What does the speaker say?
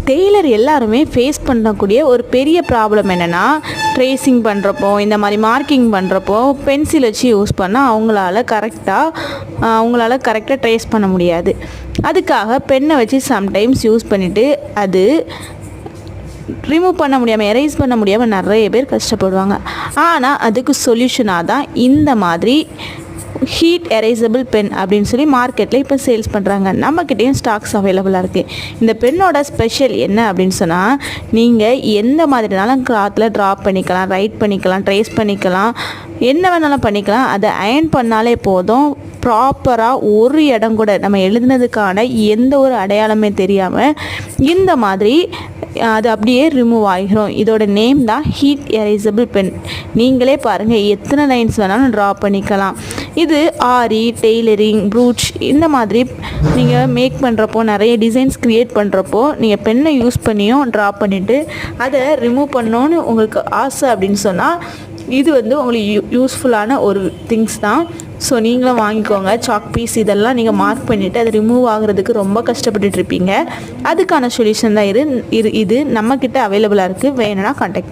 Taylor எல்லாருமே face பண்ணக்கூடிய ஒரு பெரிய ப்ராப்ளம் என்னென்னா, ட்ரேசிங் பண்ணுறப்போ இந்த மாதிரி மார்க்கிங் பண்ணுறப்போ பென்சில் வச்சு யூஸ் பண்ணால் அவங்களால கரெக்டாக ட்ரேஸ் பண்ண முடியாது. அதுக்காக பென்னை வச்சு சம்டைம்ஸ் யூஸ் பண்ணிவிட்டு அது ரிமூவ் பண்ண முடியாமல், எரேஸ் பண்ண முடியாமல் நிறைய பேர் கஷ்டப்படுவாங்க. ஆனால் அதுக்கு சொல்யூஷனாக தான் இந்த மாதிரி ஹீட் எரேசபிள் பென் அப்படின்னு சொல்லி மார்க்கெட்டில் இப்போ சேல்ஸ் பண்ணுறாங்க. நம்மக்கிட்டேயும் ஸ்டாக்ஸ் அவைலபிளாக இருக்குது. இந்த பென்னோட ஸ்பெஷல் என்ன அப்படின்னு சொன்னால், நீங்கள் எந்த மாதிரினாலும் கிளாத்தில் ட்ராப் பண்ணிக்கலாம், ரைட் பண்ணிக்கலாம், ட்ரேஸ் பண்ணிக்கலாம், என்ன வேணாலும் பண்ணிக்கலாம். அதை அயர்ன் பண்ணாலே போதும், ப்ராப்பராக ஒரு இடம் கூட நம்ம எழுதுனதுக்கான எந்த ஒரு அடையாளமே தெரியாமல் இந்த மாதிரி அது அப்படியே ரிமூவ் ஆகிரும். இதோட நேம் தான் ஹீட் எரேசபிள் பென். நீங்களே பாருங்கள், எத்தனை லைன்ஸ் வேணாலும் ட்ரா பண்ணிக்கலாம். இது ஆரி, டெய்லரிங், ப்ரூச் இந்த மாதிரி நீங்கள் மேக் பண்ணுறப்போ, நிறைய டிசைன்ஸ் க்ரியேட் பண்ணுறப்போ நீங்கள் பென்னை யூஸ் பண்ணியும் ட்ரா பண்ணிவிட்டு அதை ரிமூவ் பண்ணோன்னு உங்களுக்கு ஆசை அப்படின்னு சொன்னால் இது உங்களுக்கு யூஸ்ஃபுல்லான ஒரு திங்ஸ் தான். ஸோ நீங்களும் வாங்கிக்கோங்க. சாக் பீஸ் இதெல்லாம் நீங்கள் மார்க் பண்ணிவிட்டு அது ரிமூவ் ஆகிறதுக்கு ரொம்ப கஷ்டப்பட்டுட்ருப்பீங்க. அதுக்கான சொல்யூஷன் தான் இது நம்மக்கிட்ட அவைலபிளாக இருக்குது. வேணும்னா கான்டாக்ட்